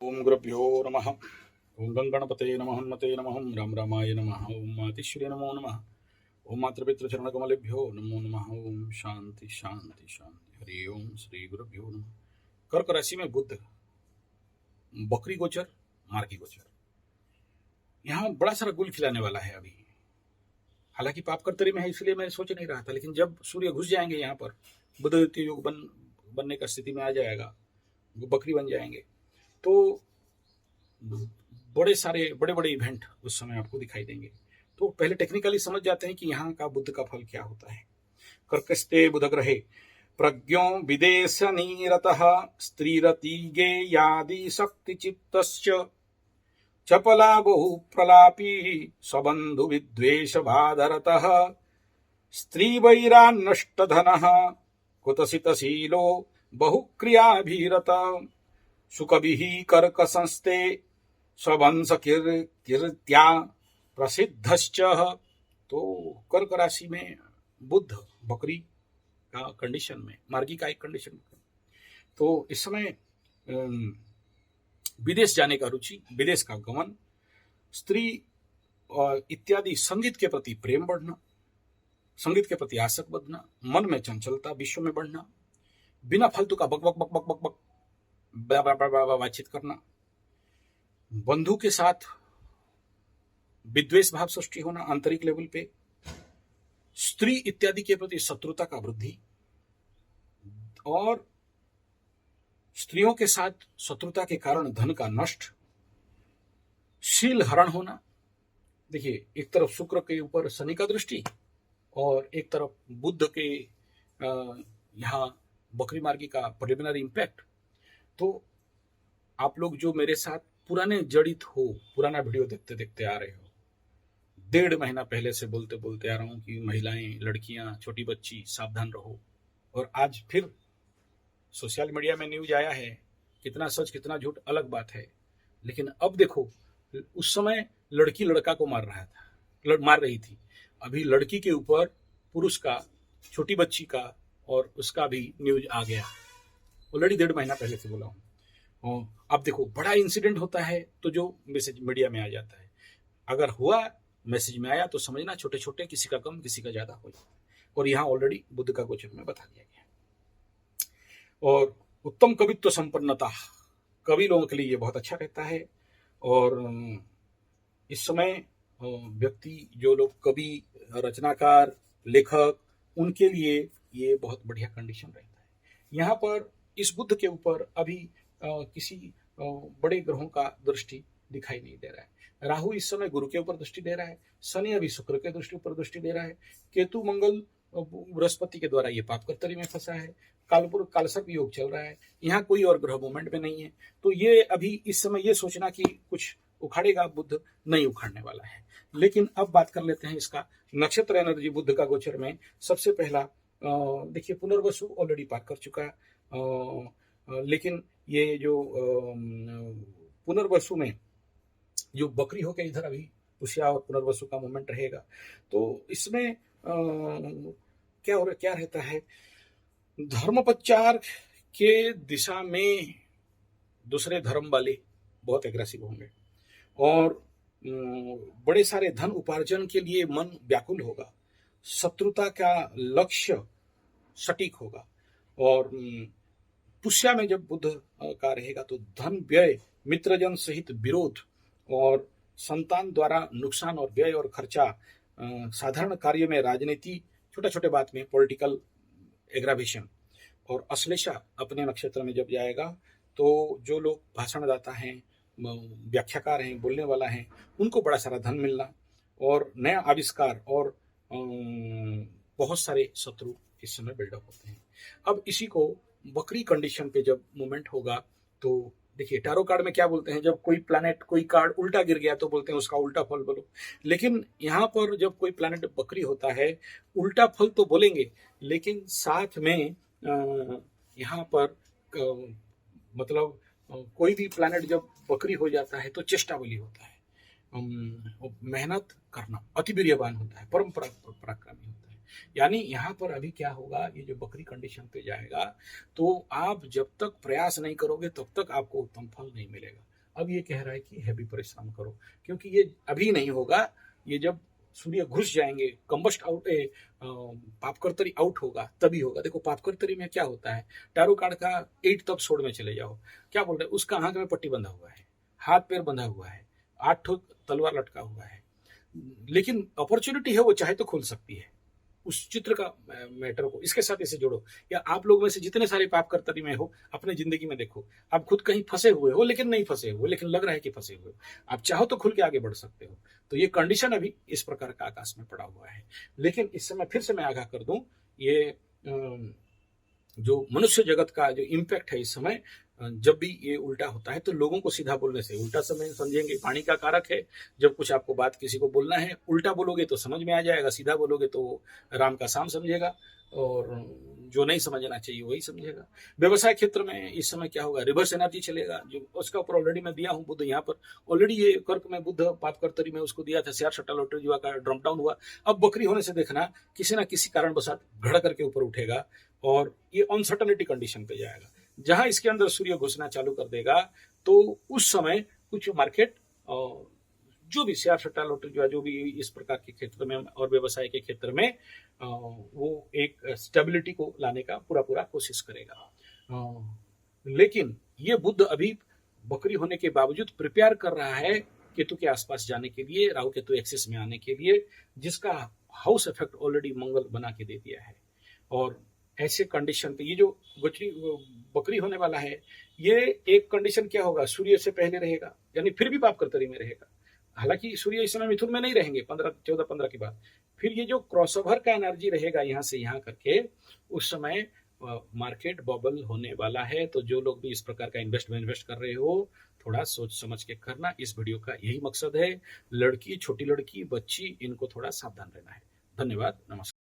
ओम गुरुभ्यो नमः। ओम गंगणपते नमः हनुमते नमः राम रामाय नमः। ओम मातिश्री नमो नमः। ओम मातृपितृचरणकमलेभ्यो नमो नमः। ओम शांति शांति शांति। हरि ओम श्री गुरुभ्यो नमः। कर्क राशि में बुध, बकरी गोचर, मार्गी गोचर, यहाँ बड़ा सारा गुल खिलाने वाला है अभी। हालांकि पाप कर्तरी में है इसलिए मैं सोच नहीं रहा था, लेकिन जब सूर्य घुस जाएंगे यहाँ पर, बुध योग बनने का स्थिति में आ जाएगा, बकरी बन जाएंगे, तो बड़े बड़े इवेंट उस समय आपको दिखाई देंगे। तो पहले टेक्निकली समझ जाते हैं कि यहाँ का बुध का फल क्या होता है। कर्कस्ते बुध ग्रहे प्रज्ञो विदेश नीरतः स्त्रीरति गेयादि शक्ति चित्तश्च चपला बहु प्रलापी स्वबंधु विद्वेष बाधरतः स्त्री वैरान्नष्ट धनः कुतसितशीलो बहुक्रियाभिरत सुकभिः कर्क संस्ते स्वंश कीर्त्या प्रसिद्धश्च। तो कर्क राशि में बुध बकरी का कंडीशन में, मार्गी का एक कंडीशन में, तो इस समय विदेश जाने का रुचि, विदेश का गमन, स्त्री इत्यादि, संगीत के प्रति प्रेम बढ़ना, संगीत के प्रति आसक्त बनना, मन में चंचलता, विश्व में बढ़ना, बिना फालतू का बक बक बक बक बक बक बातचीत करना, बंधु के साथ विद्वेष भाव सृष्टि होना आंतरिक लेवल पे, स्त्री इत्यादि के प्रति शत्रुता का वृद्धि, और स्त्रियों के साथ शत्रुता के कारण धन का नष्ट, शील हरण होना। देखिए, एक तरफ शुक्र के ऊपर शनि का दृष्टि और एक तरफ बुध के यहाँ बकरी मार्गी का प्रिलिमिनरी इंपैक्ट। तो आप लोग जो मेरे साथ पुराने जड़ित हो, पुराना वीडियो देखते देखते आ रहे हो, 1.5 महीना पहले से बोलते बोलते आ रहा हूं कि महिलाएं, लड़कियां, छोटी बच्ची सावधान रहो, और आज फिर सोशल मीडिया में न्यूज आया है। कितना सच कितना झूठ अलग बात है, लेकिन अब देखो, उस समय लड़की लड़का को मार रही थी, अभी लड़की के ऊपर पुरुष का, छोटी बच्ची का, और उसका भी न्यूज आ गया। ऑलरेडी 1.5 महीना पहले से बोला हूं। अब देखो, बड़ा इंसिडेंट होता है तो जो मैसेज मीडिया में आ जाता है, अगर हुआ मैसेज में आया तो समझना छोटे छोटे, किसी का कम किसी का ज्यादा हो जाए। और यहाँ ऑलरेडी बुध का गोचर में बता दिया गया। और उत्तम कवित्व संपन्नता, कवि लोगों के लिए ये बहुत अच्छा रहता है। और इस समय व्यक्ति, जो लोग कवि, रचनाकार, लेखक, उनके लिए ये बहुत बढ़िया कंडीशन रहता है। यहाँ पर इस बुध के ऊपर अभी किसी बड़े ग्रहों का दृष्टि दिखाई नहीं दे रहा है। राहु इस समय गुरु के ऊपर दृष्टि दे रहा है, शनि अभी शुक्र के ऊपर दृष्टि दे रहा है, केतु मंगल बृहस्पति के द्वारा ये पाप कर्तरी में फंसा है, कालपुर कालसर्प योग चल रहा है, यहाँ कोई और ग्रह मूवमेंट में नहीं है। तो ये अभी इस समय ये सोचना कि कुछ उखाड़ेगा बुध, नहीं उखाड़ने वाला है। लेकिन अब बात कर लेते हैं इसका नक्षत्र एनर्जी बुध का गोचर में। सबसे पहला देखिए, पुनर्वसु ऑलरेडी पार कर चुका है, लेकिन ये जो पुनर्वसु में जो बकरी होकर इधर अभी पुष्या और पुनर्वसु का मूवमेंट रहेगा, तो इसमें क्या रहता है, धर्मप्रचार के दिशा में दूसरे धर्म वाले बहुत एग्रेसिव होंगे, और बड़े सारे धन उपार्जन के लिए मन व्याकुल होगा, शत्रुता का लक्ष्य सटीक होगा। और पुष्या में जब बुध का रहेगा तो धन व्यय, मित्रजन सहित विरोध, और संतान द्वारा नुकसान और व्यय और खर्चा, साधारण कार्य में राजनीति, छोटे छोटे बात में पॉलिटिकल एग्रावेशन, और अश्लेषा अपने नक्षत्र में जब जाएगा तो जो लोग भाषणदाता हैं, व्याख्याकार हैं, बोलने वाला हैं, उनको बड़ा सारा धन मिलना, और नया आविष्कार, और बहुत सारे शत्रु इस समय बिल्डअप होते हैं। अब इसी को बकरी कंडीशन पे जब मूवमेंट होगा तो देखिए, टैरो कार्ड में क्या बोलते हैं, जब कोई प्लैनेट, कोई कार्ड उल्टा गिर गया तो बोलते हैं उसका उल्टा फल बोलो। लेकिन यहाँ पर जब कोई प्लैनेट बकरी होता है, उल्टा फल तो बोलेंगे, लेकिन साथ में यहाँ पर मतलब कोई भी प्लैनेट जब बकरी हो जाता है तो चेष्टा बलि होता है, मेहनत करना, अतिवीर्यवान होता है, परम पराक्रमी होता है। यानी यहाँ पर अभी क्या होगा, ये जो बकरी कंडीशन पे जाएगा तो आप जब तक प्रयास नहीं करोगे तब तक आपको उत्तम फल नहीं मिलेगा। अब ये कह रहा है कि हैवी परिश्रम करो, क्योंकि ये अभी नहीं होगा, ये जब सूर्य घुस जाएंगे, कंबस्ट आउट, पापकर्तरी आउट होगा तभी होगा। देखो पापकर्तरी में क्या होता है, टैरो कार्ड का 8 तब छोड़ में चले जाओ, क्या बोल रहे हैं, उसका आंख में पट्टी बंधा हुआ है, हाथ पैर बंधा हुआ है, 8 ठो तलवार लटका हुआ है, लेकिन अपॉर्चुनिटी है, वो चाहे तो खोल सकती है उस चित्र का मैटर को इसके साथ इसे जोड़ो। या आप लोग में से जितने सारे पाप कर्तरी में हो, अपने जिंदगी में देखो, आप खुद कहीं फंसे हुए हो लेकिन नहीं फंसे हो, लेकिन लग रहा है कि फंसे हुए हो, आप चाहो तो खुल के आगे बढ़ सकते हो। तो ये कंडीशन अभी इस प्रकार का आकाश में पड़ा हुआ है। लेकिन इस समय फिर से मैं आगाह कर दूं, ये जो मनुष्य जगत का जो इम्पैक्ट है इस समय, जब भी ये उल्टा होता है तो लोगों को सीधा बोलने से, उल्टा समय समझेंगे पानी का कारक है, जब कुछ आपको बात किसी को बोलना है, उल्टा बोलोगे तो समझ में आ जाएगा, सीधा बोलोगे तो राम का शाम समझेगा, और जो नहीं समझना चाहिए वही समझेगा। व्यवसाय क्षेत्र में इस समय क्या होगा, रिवर्स एनर्जी चलेगा, जो उसका ऊपर ऑलरेडी मैं दिया हूँ बुद्ध, यहाँ पर ऑलरेडी ये कर्क में बुद्ध पाप कर्तरी में उसको दिया था, शेयर सट्टा लॉटरी जुआ का ड्रॉप डाउन हुआ। अब बकरी होने से देखना किसी ना किसी कारणवशात घड़ा करके ऊपर उठेगा और ये अनसर्टनिटी कंडीशन पे जाएगा। जहां इसके अंदर सूर्य घुसना चालू कर देगा तो उस समय कुछ मार्केट, जो भी शेयर सट्टा लॉटरी जो भी इस प्रकार के क्षेत्र में और व्यवसाय के क्षेत्र में, वो एक स्टेबिलिटी को लाने का पूरा कोशिश करेगा। लेकिन ये बुद्ध अभी बकरी होने के बावजूद प्रिपेयर कर रहा है केतु के आसपास जाने के लिए, राहु केतु एक्सिस में आने के लिए, जिसका हाउस इफेक्ट ऑलरेडी मंगल बना के दे दिया है। और ऐसे कंडीशन पे ये जो बकरी होने वाला है, ये एक कंडीशन क्या होगा, सूर्य से पहले रहेगा, यानी फिर भी पाप कर्तरी में रहेगा। हालांकि सूर्य इस समय मिथुन में नहीं रहेंगे 14-15 के बाद, फिर ये जो क्रॉसओवर का एनर्जी रहेगा यहाँ से यहाँ करके, उस समय मार्केट बबल होने वाला है। तो जो लोग भी इस प्रकार का इन्वेस्ट कर रहे हो, थोड़ा सोच समझ के करना। इस वीडियो का यही मकसद है। लड़की, छोटी लड़की, बच्ची, इनको थोड़ा सावधान रहना है। धन्यवाद, नमस्कार।